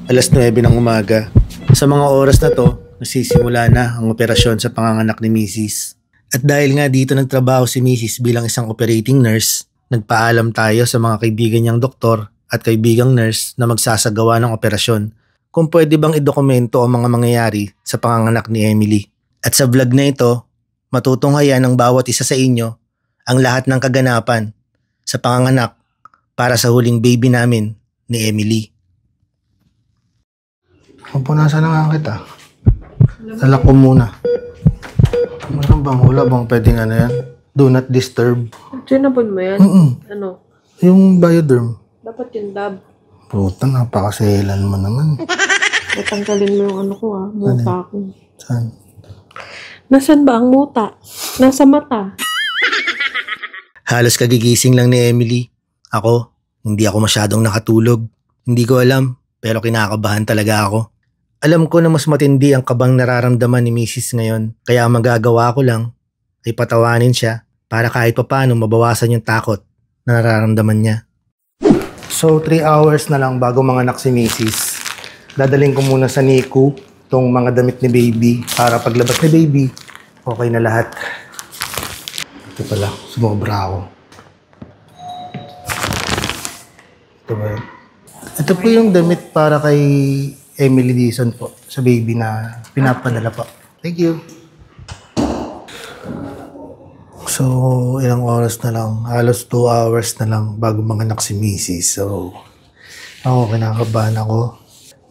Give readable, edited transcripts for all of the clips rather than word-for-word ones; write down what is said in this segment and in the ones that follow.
9:00 ng umaga. Sa mga oras na to, nagsisimula na ang operasyon sa panganganak ni Mrs. At dahil nga dito nagtrabaho si Mrs. bilang isang operating nurse, nagpaalam tayo sa mga kaibigan niyang doktor at kaibigang nurse na magsasagawa ng operasyon kung pwede bang idokumento ang mga mangyayari sa panganganak ni Emily. At sa vlog na ito, matutunghayan ng bawat isa sa inyo ang lahat ng kaganapan sa panganganak para sa huling baby namin ni Emily. Pupunasan na nga kita. Talak ko muna. Meron bang wala bang pwedeng ano yan? Do not disturb. Sinabon mo yan? Ano? Yung Bioderm. Dapat yung dab. Puta, napakaselan mo naman. Natanggalin mo yung ano ko muta ko. Saan? Nasaan ba ang muta? Nasa mata. Halos kagigising lang ni Emily. Ako, hindi ako masyadong nakatulog. Hindi ko alam, pero kinakabahan talaga ako. Alam ko na mas matindi ang kabang nararamdaman ni Mrs. ngayon, kaya ang magagawa ko lang ay patawanin siya para kahit papaano mabawasan yung takot na nararamdaman niya. So 3 hours na lang bago manganak si Mrs. Dadaling ko muna sa NICU itong mga damit ni baby para paglabas ni baby, okay na lahat. Ito pala, sumobra ako. Ito ba yun? Ito po yung damit para kay Emily Dizon po, sa baby na pinapadala po. Thank you. So, ilang oras na lang, halos 2 hours na lang bago manganak si Mrs. So, ako kinakabahan ako,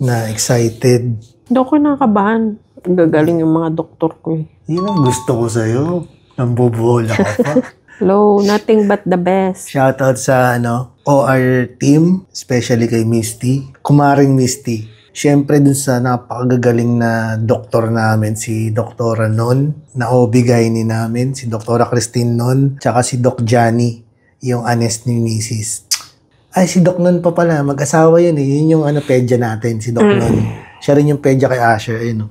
na excited. Hindi ako nakabahan. Gagaling yung mga doktor ko eh. Yun ang gusto ko sa'yo. Nambubuhol ako pa. Hello, nothing but the best. Shoutout sa OR team, especially kay Misty. Kumaring Misty. Siyempre dun sa napakagagaling na doktor namin, si Dr. Non, na OB-GYN namin, si Dr. Christine Non, tsaka si Doc Johnny, yung anes ni Mrs. Ay, si Doc Non pa pala, mag-asawa yun eh. Yun yung pedya natin, si Doc Non. Siya rin yung pedya kay Asher, ayun.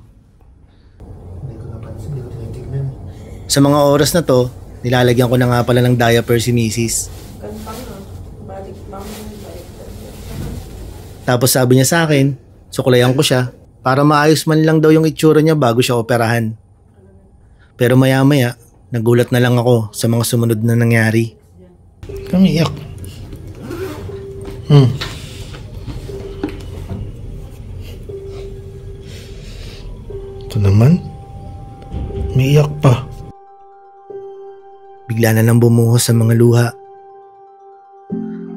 Sa mga oras na to, nilalagyan ko na nga pala ng diaper si Mrs. Tapos sabi niya sa akin, sukulayan ko siya para maayos man lang daw yung itsura niya bago siya operahan. Pero maya-maya, nagulat na lang ako sa mga sumunod na nangyari. Kamiyak. Ito naman. Umiiyak pa. Bigla na lang bumuhos sa mga luha.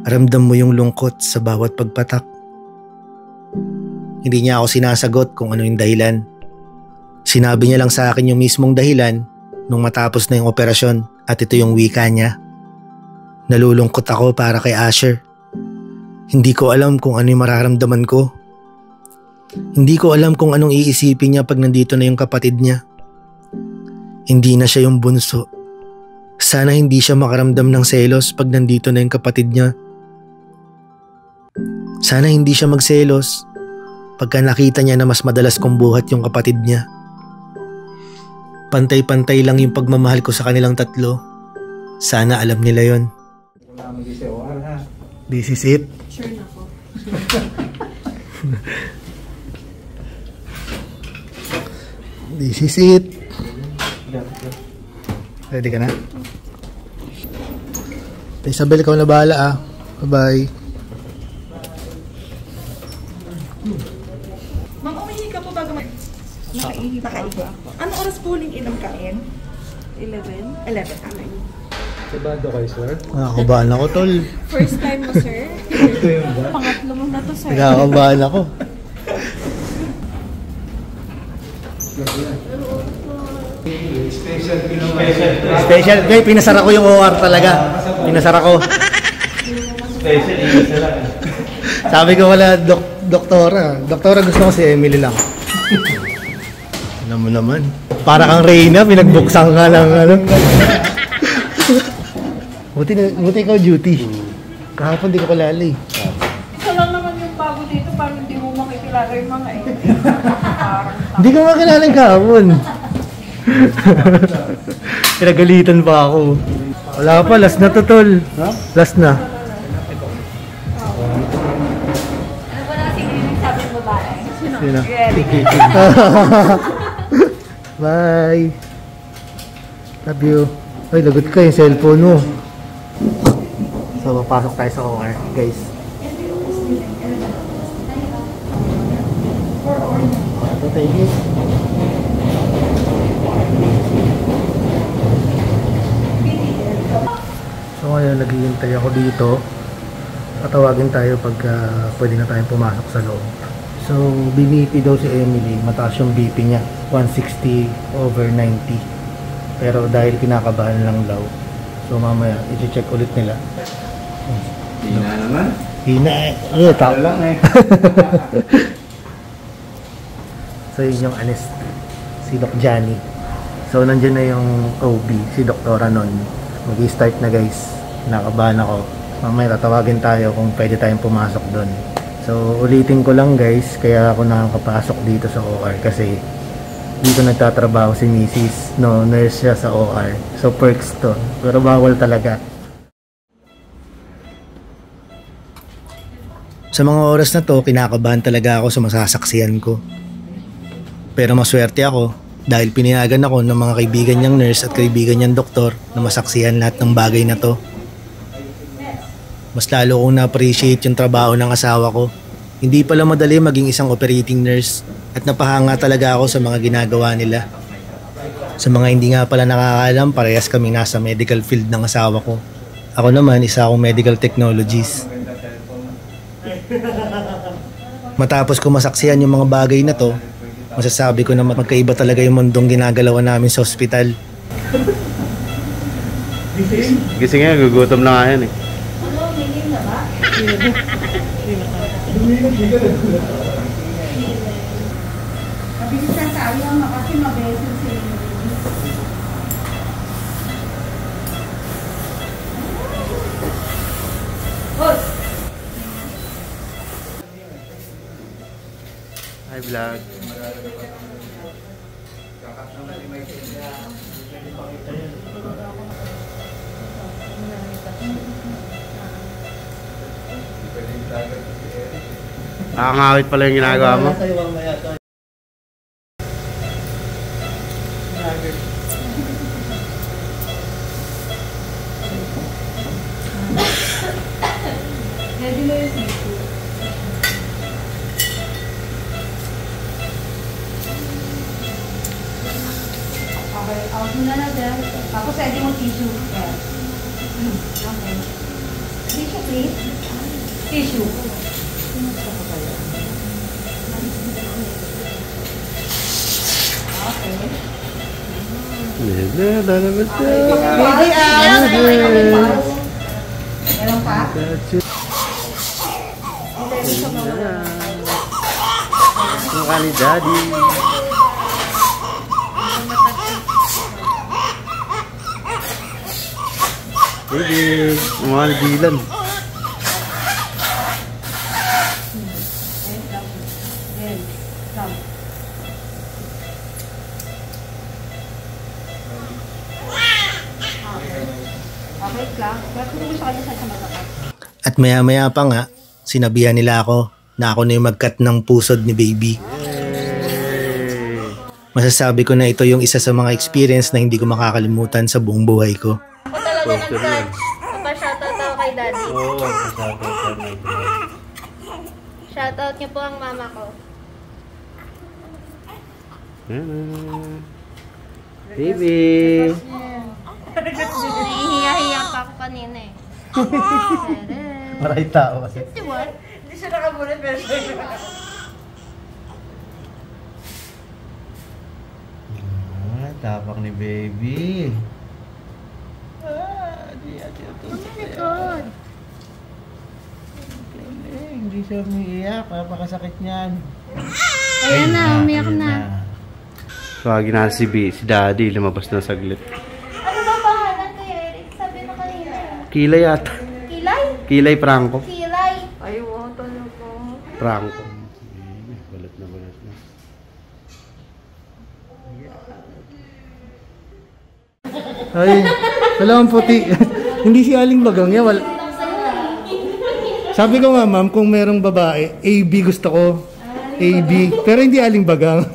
Ramdam mo yung lungkot sa bawat pagpatak. Hindi niya ako sinasagot kung ano yung dahilan. Sinabi niya lang sa akin yung mismong dahilan nung matapos na yung operasyon at ito yung wika niya. Nalulungkot ako para kay Asher. Hindi ko alam kung ano yung mararamdaman ko. Hindi ko alam kung anong iisipin niya pag nandito na yung kapatid niya. Hindi na siya yung bunso. Sana hindi siya makaramdam ng selos pag nandito na yung kapatid niya. Sana hindi siya magselos pagka nakita niya na mas madalas kong buhat yung kapatid niya. Pantay-pantay lang yung pagmamahal ko sa kanilang tatlo. Sana alam nila yon. This is it. Sure na po. This is it. Ready ka na? Isabel, ikaw na bahala Bye-bye. Ma'am, umihi ka po bago nakaihi pa ako. Ano oras po huling inom kain? 11? 11, okay. Sabado kayo, sir? Nakakabahan ako, tol. First time mo, sir? Ito yung ba? Pangatlo mo na to, sir. Nakakabahan ako. Special. Guys, pinasara ko yung OR talaga. Pinasara ko. Sabi ko wala, doktora. Doktora, gusto ko si Emily lang. Alam mo naman. Para kang Reyna, pinagbuksan ka lang. Buti ikaw duty. Kahapon di ko kalala eh. Ito lang naman yung bago dito, parang hindi mo makikilala yung mga Hindi ko makilala yung kahapon. Pinagalitan pa ako. Wala pa, last na to, tol. Last na. Ano ba na kasi sabi ng babae? Sino? Bye. Love you. Ay, lagot ka yung cellphone mo. So, papasok tayo sa OR, guys. Ito tayo. So, ngayon, naghihintay ako dito. Tatawagin tayo pag pwede na tayong pumasok sa loob. So, BP daw si Emily. Mataas yung BP niya. 160/90. Pero dahil kinakabahan lang daw. So, mamaya, i-check ulit nila. Hina naman. Hina eh. Ano, tao lang eh. So, yun yung anest. Si Doc Johnny. So, nandiyan na yung OB, si Dr. Anon. Mag-i-start na guys. Nakabahan ako. Mamaya tatawagin tayo kung pwede tayong pumasok doon. So, ulitin ko lang guys, kaya ako nakakapasok dito sa OR kasi dito nagtatrabaho si Mrs. No, nurse siya sa OR. So, perks to. Pero bawal talaga. Sa mga oras na to, kinakabahan talaga ako sa masasaksihan ko. Pero maswerte ako dahil pinayagan ako ng mga kaibigan niyang nurse at kaibigan niyang doktor na masaksihan lahat ng bagay na to. Mas lalo kong na-appreciate yung trabaho ng asawa ko. Hindi pala madali maging isang operating nurse at napahanga talaga ako sa mga ginagawa nila. Sa mga hindi nga pala nakakaalam, parehas kami nasa medical field ng asawa ko. Ako naman, isa akong medical technologist. Matapos ko masaksihan yung mga bagay na to, masasabi ko na magkaiba talaga yung mundong ginagalawan namin sa ospital. Gising nga, gugutom na nga yan eh. Mabilisan tayo kasi mabesin si Hi vlog. Nakangawit pala yung ginagawa mo. Ready mo yung tissue. Okay, out mo na natin. Tapos ready mo tissue. Yeah. Okay. Tissue please. Tissue. Meron pa? Mukha ni Daddy. Baby, mukha ni Dylan. Okay lang. Pero kung gusto kayo sa matapat. At maya-maya pa nga, sinabihan nila ako na ako na yung mag-cut ng pusod ni baby. Masasabi ko na ito yung isa sa mga experience na hindi ko makakalimutan sa buong buhay ko. Ako talaga nag-cut. Papa-shoutout ako kay Daddy. Oo, shoutout ka na. Shoutout niyo po ang mama ko. Baby. Hihiya-hiya pa ako kanina eh. Maray tao kasi. Si what? Hindi siya nakabulit pero siya Tapak ni baby. God. Hindi siya umiiyak. Napakasakit niyan. Ayan na, umiyak na. Tawagin na si Daddy. Lumabas na saglit. Ano ba pangalan kay Eric? Sabi mo kanina. Kilay ata. Kilay? Kilay Franco. Kilay. Ay, wow, talaga. Franco. Balat na balat na. Ay, dalawang puti. Hindi si Aling Bagang yan. Sabi ko nga ma'am, kung merong babae, AB gusto ko. AB. Pero hindi Aling Bagang.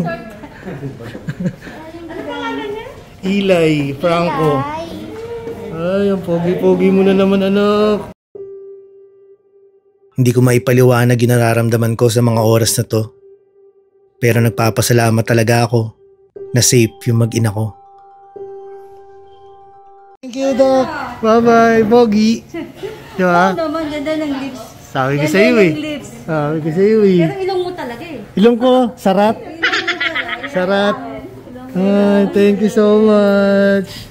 Eli, Franco. Ay, ang pogi-pogi mo na naman, anak. Hindi ko maipaliwanag yung nararamdaman ko sa mga oras na to. Pero nagpapasalamat talaga ako na safe yung mag-ina ko. Thank you, Doc. Bye-bye, Pogi. Diba? naman, ganda ng lips. Sabi ko sa'yo eh. Sabi ko sa'yo eh. Pero ilong mo talaga eh. Ilong ko, sarat. Sarat. Ay, thank you so much.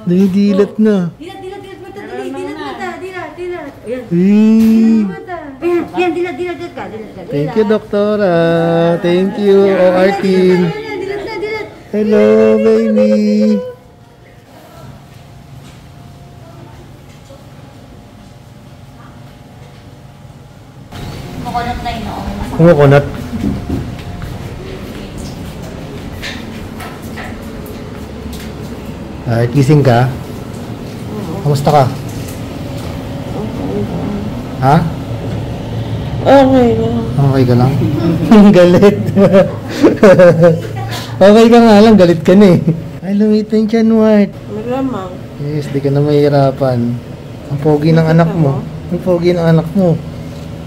Dinidilat na. Dilat mata, dilat mata, dilat. Ayan. Eh. Ayan, dilat ka. Thank you, Doktora. Thank you, OR team. Dilat. Hello, baby. Makunat na yun, okay na. Kumukunat. Gising ka? Kamusta ka? Ha? Okay lang. Okay ka lang? Galit. Okay ka nga lang, galit ka na eh. Ay, lumitin siya, Nwart. Malamang. Yes, di ka na mahirapan. Ang pogi ng anak mo. Ang pogi ng anak mo.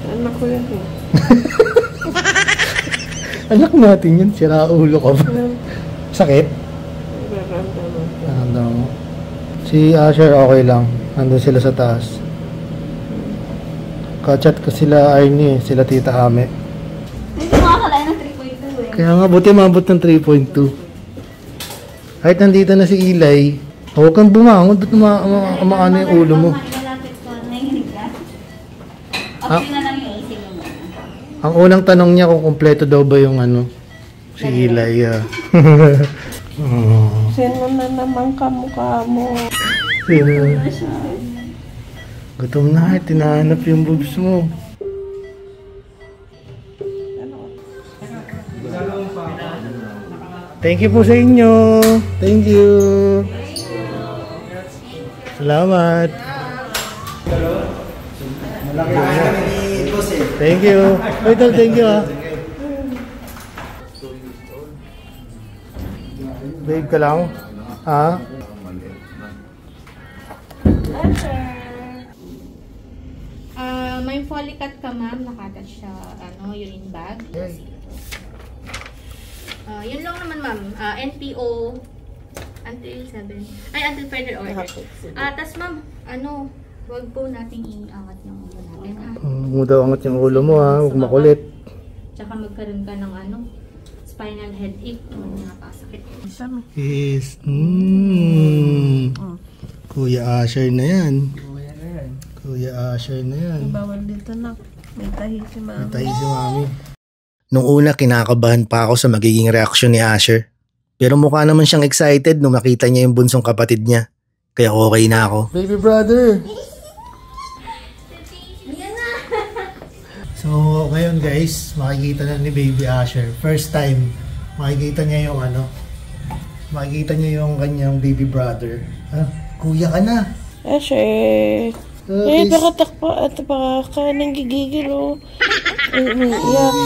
Anak ko yan eh. Anak natin yun, sira ulo ka ba? Sakit? Nararamdaman ko. Naramdaman mo? Si Asher okay lang. Nandun sila sa taas. Kachat ko sila Arnie, sila Tita Ame. Hindi mo akalain ng 3.2 eh. Kaya nga, buti mabot ng 3.2. Kahit nandito na si Eli, huwag kang bumangon, ba't umaano yung ulo mo? Malapit ko, nahihinig ka. Ah. Okay na lang yung isip mo. Ang unang tanong niya kung kumpleto daw ba yung si Eli. Oh. Sino na naman kamukha mo? Gutom na, tinahanap yung boobs mo. Thank you po sa inyo. Thank you. Salamat. Thank you. Wait, thank you ah. Babe ka lang? Ha? May Folicat ka, ma'am. Nakatouch siya, urine bag. Yun lang naman, ma'am. NPO until 7. Until further order. Tas, ma'am, wag po nating iangat yung ulo natin, ha? Huwag mo daw angat yung ulo mo ha. Huwag makulit. Tsaka magkaroon ka ng spinal headache. Napakasakit. Yes. Kuya Asher na yan. Kuya Asher na yan. Bawal dito na. May tahi si mama. Tayo si mami. Nung una, kinakabahan pa ako sa magiging reaksyon ni Asher. Pero mukha naman siyang excited nung makita niya yung bunsong kapatid niya. Kaya okay na ako. Baby brother! So, ngayon guys, makikita na ni Baby Asher. First time, makikita niya yung makikita niya yung kanyang baby brother. Kuya ka na. Asher. Pakatakpa at baka nanggigigil oh. Ay, umiiyak.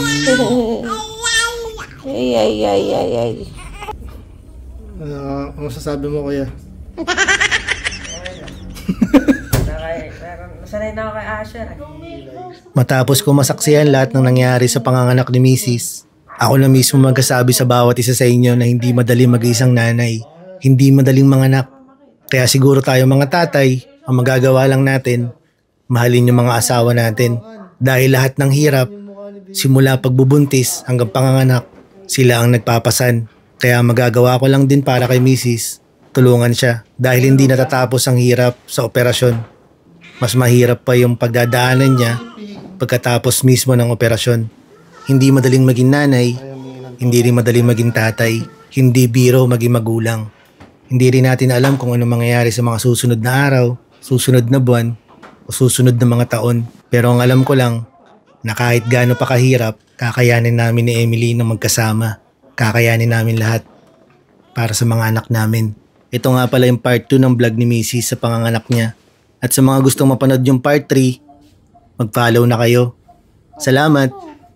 Ay. Ano masasabi mo, kuya? Sanay na ako kay Asher. Matapos ko masaksihan lahat ng nangyari sa panganganak ni Mrs., ako na mismo magkasabi sa bawat isa sa inyo na hindi madali mag-isang nanay. Hindi madaling manganak. Kaya siguro tayo mga tatay, ang magagawa lang natin, mahalin yung mga asawa natin. Dahil lahat ng hirap, simula pagbubuntis hanggang panganganak, sila ang nagpapasan. Kaya magagawa ko lang din para kay Mrs., tulungan siya. Dahil hindi natatapos ang hirap sa operasyon. Mas mahirap pa yung pagdadaanan niya pagkatapos mismo ng operasyon. Hindi madaling maging nanay, hindi rin madaling maging tatay, hindi biro maging magulang. Hindi rin natin alam kung ano mangyayari sa mga susunod na araw, susunod na buwan, o susunod na mga taon. Pero ang alam ko lang, na kahit gaano pa kahirap, kakayanin namin ni Emily na magkasama. Kakayanin namin lahat para sa mga anak namin. Ito nga pala yung part 2 ng vlog ni Mrs. sa panganganak niya. At sa mga gustong mapanood yung part 3, mag-follow na kayo. Salamat!